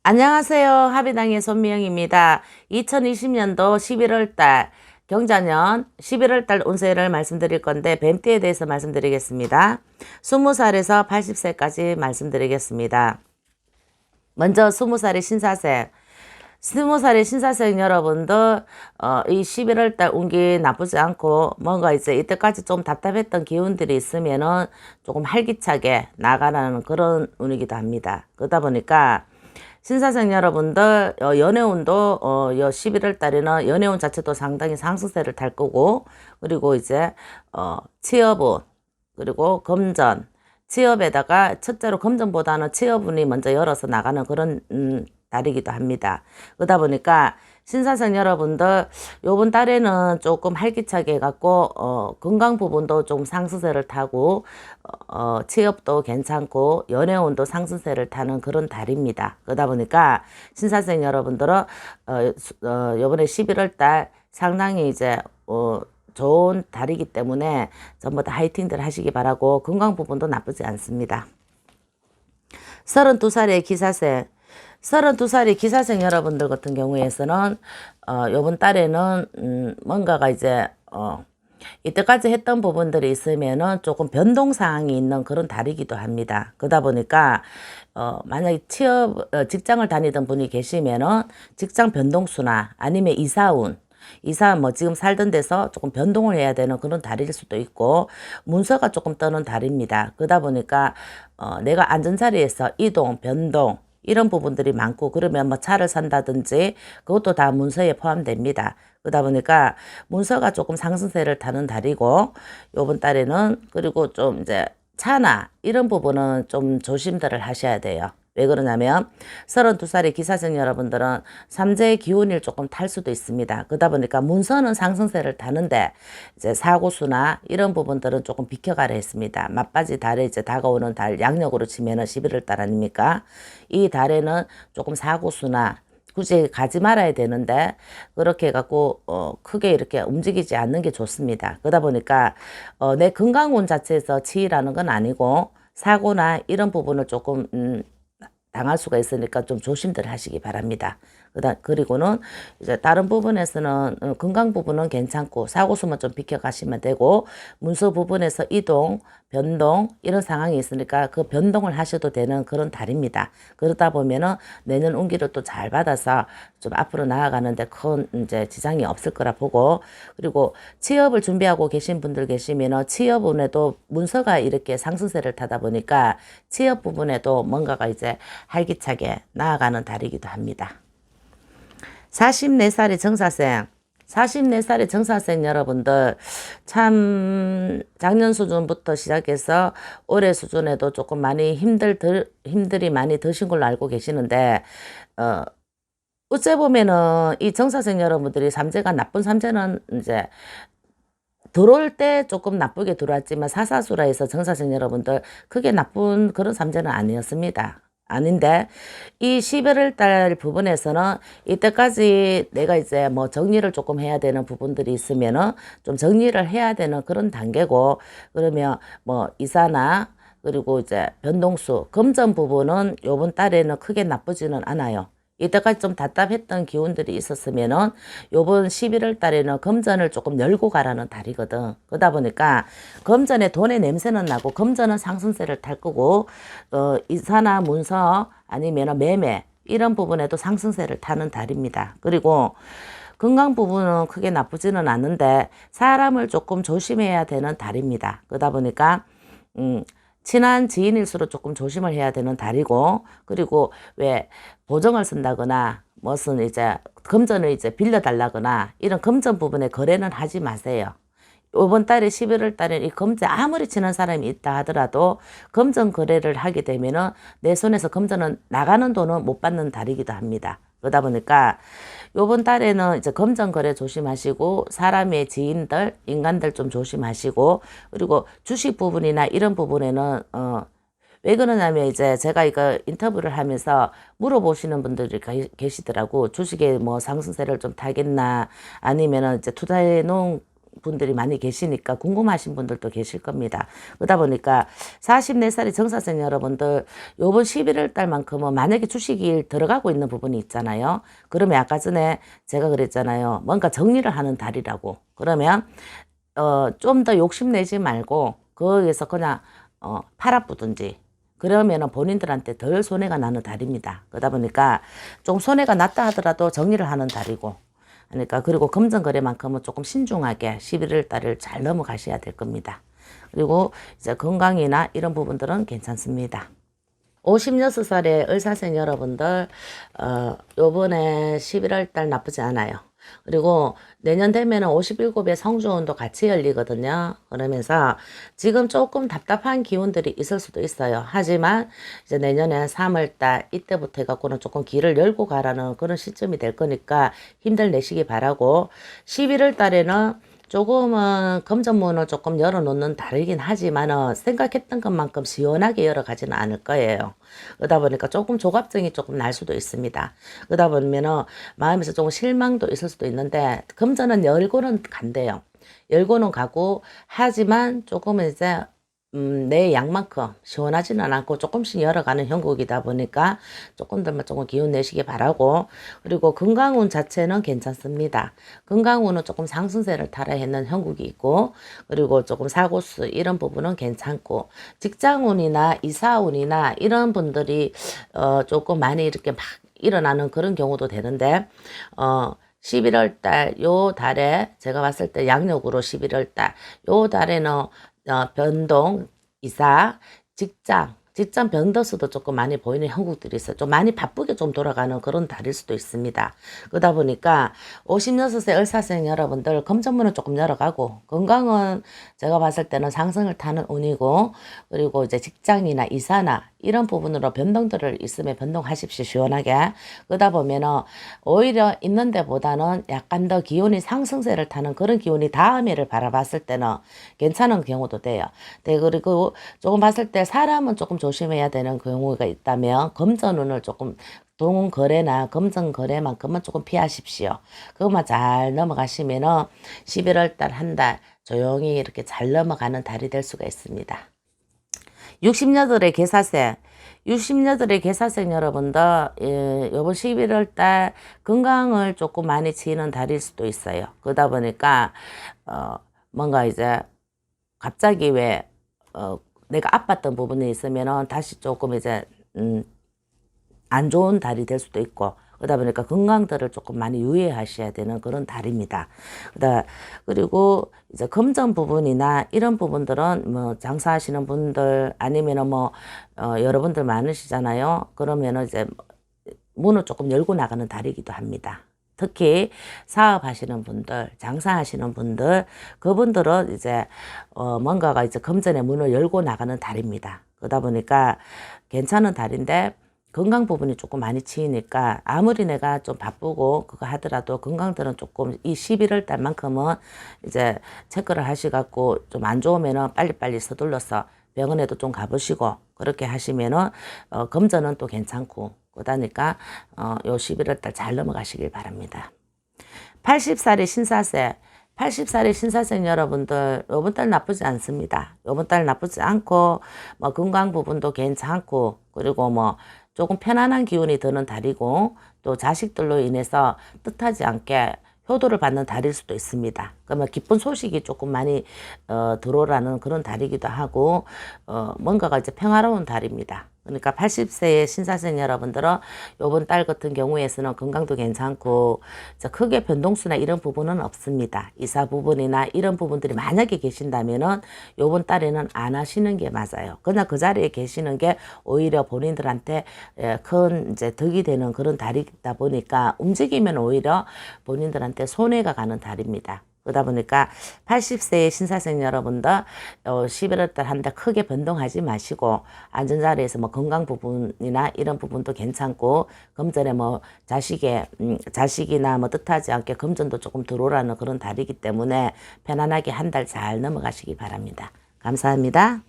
안녕하세요. 합의당의 손미영입니다. 2020년도 11월 달 경자년 11월 달 운세를 말씀드릴 건데 뱀띠에 대해서 말씀드리겠습니다. 20살에서 80세까지 말씀드리겠습니다. 먼저 20살의 신사생. 20살의 신사생 여러분들 이 11월 달 운기 나쁘지 않고 뭔가 이제 이때까지 좀 답답했던 기운들이 있으면은 조금 활기차게 나가라는 그런 운이기도 합니다. 그러다 보니까 신사생 여러분들 연애운도 11월 달에는 연애운 자체도 상당히 상승세를 탈 거고, 그리고 이제 취업운, 그리고 금전, 취업에다가 첫째로 금전보다는 취업운이 먼저 열어서 나가는 그런 달이기도 합니다. 그러다 보니까 신사생 여러분들 요번 달에는 조금 활기차게 해갖고 건강 부분도 좀 상승세를 타고 취업도 괜찮고 연애운도 상승세를 타는 그런 달입니다. 그러다 보니까 신사생 여러분들은 요번에 11월 달 상당히 이제 좋은 달이기 때문에 전부 다 화이팅들 하시기 바라고, 건강 부분도 나쁘지 않습니다. 32살의 기사생. 32살의 기사생 여러분들 같은 경우에서는 요번 달에는 뭔가가 이제 이때까지 했던 부분들이 있으면은 조금 변동 사항이 있는 그런 달이기도 합니다. 그러다 보니까 만약에 직장을 다니던 분이 계시면은 직장 변동수나 아니면 이사 뭐 지금 살던 데서 조금 변동을 해야 되는 그런 달일 수도 있고, 문서가 조금 떠는 달입니다. 그러다 보니까 내가 앉은 자리에서 이동, 변동 이런 부분들이 많고, 그러면 뭐 차를 산다든지 그것도 다 문서에 포함됩니다. 그러다 보니까 문서가 조금 상승세를 타는 달이고, 요번 달에는 그리고 좀 이제 차나 이런 부분은 좀 조심들을 하셔야 돼요. 왜 그러냐면 32살의 기사생 여러분들은 삼재의 기운을 조금 탈 수도 있습니다. 그러다 보니까 문서는 상승세를 타는데 이제 사고수나 이런 부분들은 조금 비켜가려 했습니다. 맞바지 달에 이제 다가오는 달, 양력으로 치면은 11월 달 아닙니까? 이 달에는 조금 사고수나 굳이 가지 말아야 되는데 그렇게 해갖고 크게 이렇게 움직이지 않는 게 좋습니다. 그러다 보니까 내 건강운 자체에서 치이라는 건 아니고 사고나 이런 부분을 조금 당할 수가 있으니까 좀 조심들 하시기 바랍니다. 그리고는 이제 다른 부분에서는 건강 부분은 괜찮고 사고수만 좀 비켜가시면 되고, 문서 부분에서 이동, 변동 이런 상황이 있으니까 그 변동을 하셔도 되는 그런 달입니다. 그러다 보면은 내년 운기를 또 잘 받아서 좀 앞으로 나아가는데 큰 이제 지장이 없을 거라 보고, 그리고 취업을 준비하고 계신 분들 계시면은 취업운에도 문서가 이렇게 상승세를 타다 보니까 취업 부분에도 뭔가가 이제 활기차게 나아가는 달이기도 합니다. 44살의 정사생. 44살의 정사생 여러분들 참 작년 수준부터 시작해서 올해 수준에도 조금 많이 힘들이 많이 드신 걸로 알고 계시는데 어째 보면은 이 정사생 여러분들이 삼재가 나쁜 삼재는 이제 들어올 때 조금 나쁘게 들어왔지만 사사수라에서 정사생 여러분들 크게 나쁜 그런 삼재는 아니었습니다. 아닌데 이 11월 달 부분에서는 이때까지 내가 이제 뭐 정리를 조금 해야 되는 부분들이 있으면은 좀 정리를 해야 되는 그런 단계고, 그러면 뭐 이사나 그리고 이제 변동수, 금전 부분은 요번 달에는 크게 나쁘지는 않아요. 이때까지 좀 답답했던 기운들이 있었으면은 요번 11월 달에는 금전을 조금 열고 가라는 달이거든. 그러다 보니까 금전에 돈의 냄새는 나고 금전은 상승세를 탈 거고, 이사나 문서 아니면 매매 이런 부분에도 상승세를 타는 달입니다. 그리고 건강 부분은 크게 나쁘지는 않은데 사람을 조금 조심해야 되는 달입니다. 그러다 보니까 친한 지인일수록 조금 조심을 해야 되는 달이고, 그리고 왜 보증을 쓴다거나 무슨 이제 금전을 이제 빌려달라거나 이런 금전 부분에 거래는 하지 마세요. 이번 달에 11월 달에 이 금전 아무리 친한 사람이 있다 하더라도 금전 거래를 하게 되면은 내 손에서 금전은 나가는 돈은 못 받는 달이기도 합니다. 그러다 보니까 요번 달에는 이제 금전 거래 조심하시고, 사람의 지인들, 인간들 좀 조심하시고, 그리고 주식 부분이나 이런 부분에는 왜 그러냐면 이제 제가 이거 인터뷰를 하면서 물어보시는 분들이 계시더라고. 주식에 뭐 상승세를 좀 타겠나, 아니면은 이제 투자해 놓은 분들이 많이 계시니까 궁금하신 분들도 계실 겁니다. 그러다 보니까 44살의 정사생 여러분들 요번 11월 달만큼은 만약에 주식이 들어가고 있는 부분이 있잖아요. 그러면 아까 전에 제가 그랬잖아요. 뭔가 정리를 하는 달이라고. 그러면 좀 더 욕심내지 말고 거기에서 그냥 팔아뿌든지 그러면은 본인들한테 덜 손해가 나는 달입니다. 그러다 보니까 좀 손해가 났다 하더라도 정리를 하는 달이고 그러니까 그리고 금전거래만큼은 조금 신중하게 11월 달을 잘 넘어가셔야 될 겁니다. 그리고 이제 건강이나 이런 부분들은 괜찮습니다. 56살의 을사생 여러분들 요번에 11월 달 나쁘지 않아요. 그리고 내년 되면은 57의 성주운도 같이 열리거든요. 그러면서 지금 조금 답답한 기운들이 있을 수도 있어요. 하지만 이제 내년에 3월달 이때부터 해갖고는 조금 길을 열고 가라는 그런 시점이 될 거니까 힘들 내시기 바라고 11월 달에는 조금은 금전문을 조금 열어놓는 달이긴 하지만 생각했던 것만큼 시원하게 열어가지는 않을 거예요. 그러다 보니까 조금 조갑증이 조금 날 수도 있습니다. 그러다 보면은 마음에서 조금 실망도 있을 수도 있는데 금전은 열고는 간대요. 열고는 가고 하지만 조금은 이제 내 양만큼 시원하지는 않고 조금씩 열어가는 형국이다 보니까 조금 기운 내시기 바라고 그리고 건강운 자체는 괜찮습니다. 건강운은 조금 상승세를 타라 했는 형국이 있고 그리고 조금 사고수 이런 부분은 괜찮고 직장운이나 이사운이나 이런 분들이 조금 많이 이렇게 막 일어나는 그런 경우도 되는데 11월 달 요 달에 제가 봤을 때 양력으로 11월 달 요 달에는 변동, 이사, 직장 변덕수도 조금 많이 보이는 형국들이 있어요. 좀 많이 바쁘게 좀 돌아가는 그런 달일 수도 있습니다. 그러다 보니까 56세 을사생 여러분들 금전문은 조금 열어가고 건강은 제가 봤을 때는 상승을 타는 운이고 그리고 이제 직장이나 이사나 이런 부분으로 변동들을 있으면 변동하십시오. 시원하게. 그러다 보면은 오히려 있는 데보다는 약간 더 기운이 상승세를 타는 그런 기운이 다음 해를 바라봤을 때는 괜찮은 경우도 돼요. 네, 그리고 조금 봤을 때 사람은 조금 조심해야 되는 경우가 있다면 금전운을 조금 동거래나 금전거래만큼은 조금 피하십시오. 그것만 잘 넘어가시면은 11월 달 한 달 조용히 이렇게 잘 넘어가는 달이 될 수가 있습니다. 68의 개사생 68의 개사생 여러분들 요번 11월 달 건강을 조금 많이 지는 달일 수도 있어요. 그러다 보니까 뭔가 이제 갑자기 왜 내가 아팠던 부분이 있으면은 다시 조금 이제 안 좋은 달이 될 수도 있고 그러다 보니까 건강들을 조금 많이 유의하셔야 되는 그런 달입니다. 그리고 이제 금전 부분이나 이런 부분들은 뭐 장사하시는 분들 아니면은 뭐 여러분들 많으시잖아요. 그러면은 이제 문을 조금 열고 나가는 달이기도 합니다. 특히 사업하시는 분들, 장사하시는 분들, 그분들은 이제 뭔가가 이제 금전의 문을 열고 나가는 달입니다. 그러다 보니까 괜찮은 달인데 건강 부분이 조금 많이 치이니까 아무리 내가 좀 바쁘고 그거 하더라도 건강들은 조금 이 11월 달만큼은 이제 체크를 하시갖고 좀 안 좋으면은 빨리빨리 서둘러서 병원에도 좀 가보시고 그렇게 하시면은 금전은 또 괜찮고 그러다니까 요 11월 달 잘 넘어가시길 바랍니다. 80살의 신사세 80살의 신사생 여러분들 요번 달 나쁘지 않습니다. 요번 달 나쁘지 않고 뭐 건강 부분도 괜찮고 그리고 뭐 조금 편안한 기운이 드는 달이고 또 자식들로 인해서 뜻하지 않게 효도를 받는 달일 수도 있습니다. 그러면 기쁜 소식이 조금 많이 들어오라는 그런 달이기도 하고 뭔가가 이제 평화로운 달입니다. 그러니까 80세의 신사생 여러분들은 요번 달 같은 경우에서는 건강도 괜찮고 크게 변동수나 이런 부분은 없습니다. 이사 부분이나 이런 부분들이 만약에 계신다면은 요번 달에는 안 하시는 게 맞아요. 그냥 그 자리에 계시는 게 오히려 본인들한테 큰 이제 덕이 되는 그런 달이다 보니까 움직이면 오히려 본인들한테 손해가 가는 달입니다. 그러다 보니까 80세의 신사생 여러분들 11월 달 한 달 크게 변동하지 마시고 안전자리에서 뭐 건강 부분이나 이런 부분도 괜찮고 금전에 뭐 자식이나 뭐 뜻하지 않게 금전도 조금 들어오라는 그런 달이기 때문에 편안하게 한 달 잘 넘어가시기 바랍니다. 감사합니다.